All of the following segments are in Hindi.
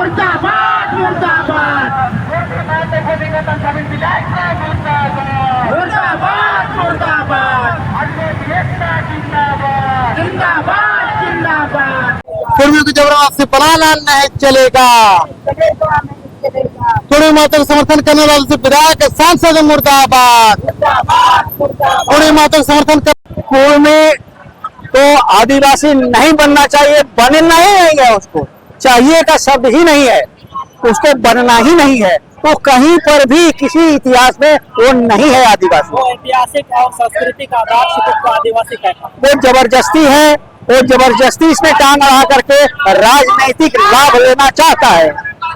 मुर्दाबाद मुर्दाबाद मुर्दाबाद मुर्दाबाद जिंदाबाद जिंदाबाद। कुर्मी को जबरदस्त से बनाना नहीं चलेगा। कुर्मी माता का समर्थन करने वाले से विधायक सांसद मुर्दाबाद। कुर्मी माता का समर्थन कर कुर्मी तो आदिवासी नहीं बनना चाहिए, बनना ही नहीं है, उसको चाहिए का शब्द ही नहीं है, उसको बनना ही नहीं है। तो कहीं पर भी किसी इतिहास में वो नहीं है आदिवासी। वो ऐतिहासिक और सांस्कृतिक आधार को आदिवासी कहता है। वो जबरदस्ती है, वो जबरदस्ती इसमें टांग अड़ा करके राजनीतिक लाभ लेना चाहता है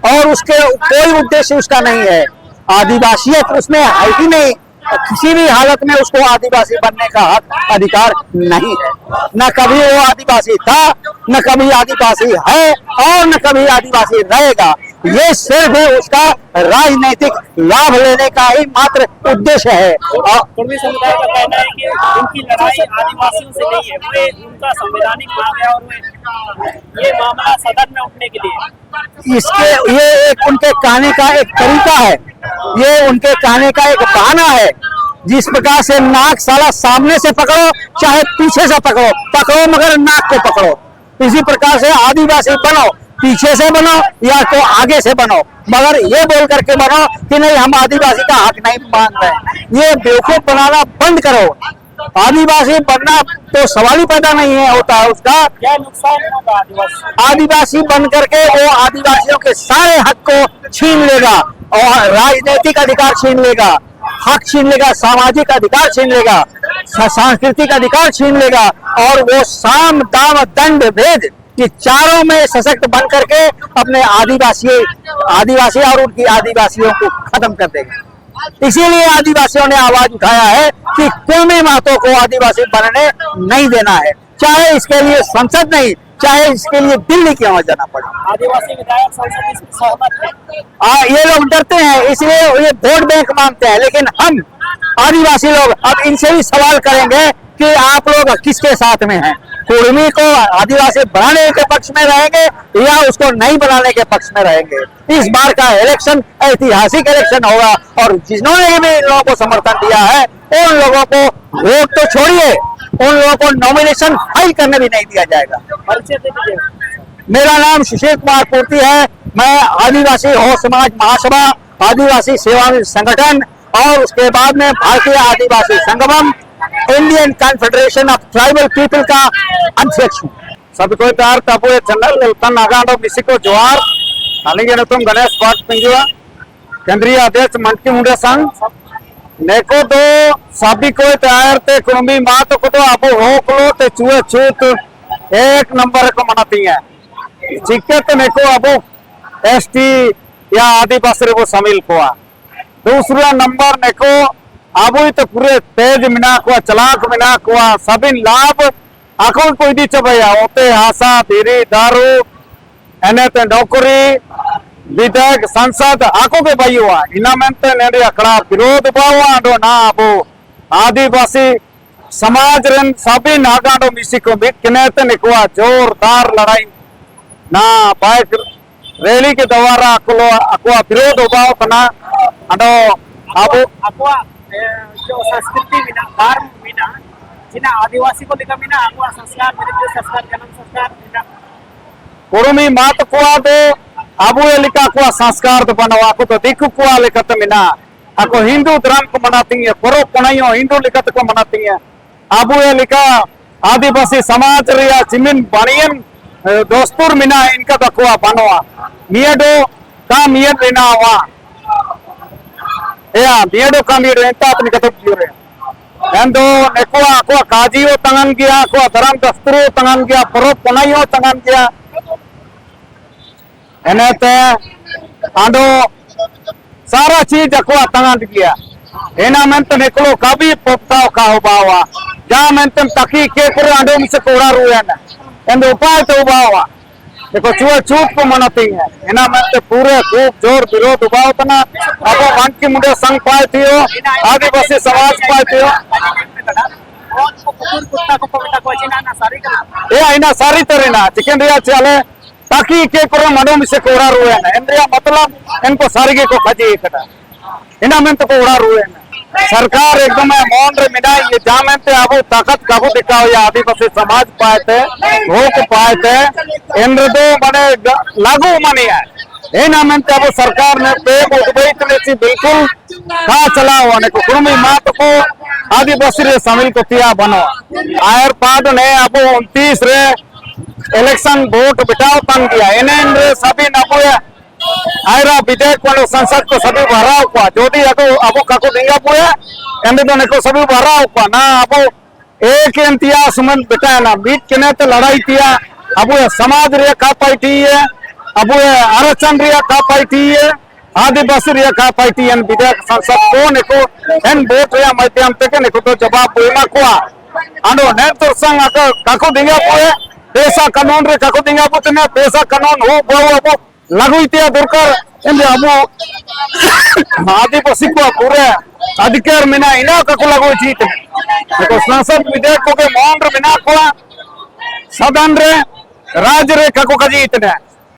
और उसके कोई उद्देश्य उसका नहीं है। आदिवासियत उसमें है ही नहीं, किसी भी हालत में उसको आदिवासी बनने का हक अधिकार नहीं है। न कभी वो आदिवासी था, न कभी आदिवासी है और न कभी आदिवासी रहेगा। ये सिर्फ उसका राजनीतिक लाभ लेने का ही मात्र उद्देश्य है। और कुर्मी समुदाय का कहना है कि उनकी लड़ाई आदिवासियों से नहीं है, वे उनका संवैधानिक मांग है और ये मामला सदन में उठने के लिए इसके ये एक उनके कहने का एक तरीका है, ये उनके कहने का एक बहाना है। जिस प्रकार से नाक साला सामने से पकड़ो चाहे पीछे से पकड़ो, पकड़ो मगर नाक को पकड़ो, इसी प्रकार से आदिवासी बनो, पीछे से बनो या तो आगे से बनो, मगर ये बोल करके बनो कि नहीं हम आदिवासी का हक नहीं मांग रहे। ये बेवकूफ बनाना बंद करो। आदिवासी बनना तो सवाल ही पैदा नहीं है होता है उसका। क्या नुकसान होगा आदिवासी बन करके वो आदिवासियों के सारे हक को छीन लेगा और राजनीतिक अधिकार छीन लेगा, हक छीन लेगा, सामाजिक अधिकार छीन लेगा, सांस्कृतिक अधिकार छीन लेगा और वो साम दाम दंड भेद कि चारों में सशक्त बन करके अपने आदिवासी और उनकी आदिवासियों को खत्म कर देगा। इसीलिए आदिवासियों ने आवाज उठाया है कि कुर्मी महतो को आदिवासी बनने नहीं देना है, चाहे इसके लिए संसद नहीं, चाहे इसके लिए दिल्ली क्यों न जाना पड़े। आदिवासी विधायक संसद इसमें सहमत है। ये लोग डरते हैं, इसलिए ये वोट बैंक मांगते हैं। लेकिन हम आदिवासी लोग अब इनसे भी सवाल करेंगे कि आप लोग किसके साथ में हैं? कुर्मी को आदिवासी बनाने के पक्ष में रहेंगे या उसको नहीं बनाने के पक्ष में रहेंगे? इस बार का इलेक्शन ऐतिहासिक इलेक्शन होगा और जिन्होंने भी इन लोगों को समर्थन दिया है उन लोगों को वोट तो छोड़िए, उन लोगों को नॉमिनेशन फाइल करने भी नहीं दिया जाएगा। मेरा नाम सुशील कुमार पूर्ति है। मैं आदिवासी हो समाज महासभा, आदिवासी सेवा संगठन और उसके बाद में भारतीय आदिवासी संगठन, Indian confederation of tribal people का अध्यक्ष हूँ। सबको तार तबु चंदल नागाडो मिसिको जोहार अलगे तुम गणेश पाट पिंजुआ केंद्रीय अध्यक्ष मंटकी मुंडे संघ नेको तो सभी को तैयार ते कुर्मी मात को तो अब होकलो ते चूहे छूत एक नंबर को मनाती है चिक्के नेको अब एसटी या आदिवासी वो शामिल हुआ। दूसरा नंबर नेको अब तो पूरे तेज मिना को चलाक मिना को सभी लाभ आको कोई दी भैया ओते आशा धीरे दारू एने ते नौकरी विधायक संसद आको के भाई हुआ इना मेंते नेडे अकड़ा विरोध बावा अंडो ना अब आदिवासी समाज रन सभी नागाडो मिसिको भी किनेते निकुआ जोरदार लड़ाई ना बाइक रैली के द्वारा अको विरोध उबाव कना अंडो अब जो संस्कृति बिना धर्म बिना जिना आदिवासी को लेकर बिना आपको संस्कार मेरे संस्कार जन्म संस्कार बिना कुर्मी मात कुआ दो अबु लिखा कुआ संस्कार तो बनवा को तो दिक्कु कुआ लिखत मिना अको हिंदू धर्म को मनाती है परो पुनाइयो हिंदू लिखत को मनाती है अबु लिखा आदिवासी समाज रिया जिमिन बनियन दोस्तुर मिना इनका तो कुआ बनवा मियडो का मियड लेना हुआ या मियडो का मियड एंता अपनी कतब जियोरे एंदो नेकुआ को काजियो तंगन गया को धर्म दस्तुरो तंगन गया परो पुनाइयो तंगन गया एनेते आंडो सारा चीज अकुआ तंगन गया एना मेंते नेकुलो कभी पोपताओ का होबावा जा मेंते तकी के कुरे आंडो मिसे कोड़ा रुएना एंदो उपाय तो उबावा देखो चूहे चूप को मनाती है एना मेंते पूरे खूब जोर विरोध उबाव तना अब मंटकी मुंडे संघ पाए थियो आदिवासी समाज पाए थियो ए आइना सारी तरेना चिकन रिया चले ताकि के करो मनो से कोड़ा रुए ना इंद्रिया मतलब इनको सारिगे को खजी कटा इना में तो कोड़ा रुए ना सरकार एकदम मौन रे मिना ये जामेंते अब ताकत काबू दिखाओ या आदिवासी समाज पाते भोग पाते इंद्र दो मने लागू मनी है एना में अब सरकार ने पे उद्वैत ने बिल्कुल का चलाओ ने कुरुमी मात को आदिवासी रे शामिल को तिया बनो आयर पाद ने अब 29 रे इलेक्शन वोट बिटाओ तंग किया इन्हें रे सभी नपुए आयरा विधेयक को संसद को सभी भराव को जोदी अब काको देंगे पुए एंड तो neko सभी भराव को ना अब एक इंतिया सुमन बेटा ना बीच के तो लड़ाई किया अब समाज रे का पार्टी है अब आरक्षण रे का पार्टी है आदिवासी रे का पार्टी एन विधेयक संसद को neko एन वोट रे माध्यम तक neko तो जवाब बोमा को आनो ने तो संग काको देंगे पुए पैसा कानून रे काको देंगे पुतने पैसा कानून हो वो लागू इतिया दरकार एंड अब आदिवासी को पूरे अधिकार मिना इना काको लागू जीत देखो संसद विधेयक को के मौन रे मिना को सदन रे राज्य रे काको का जीत ने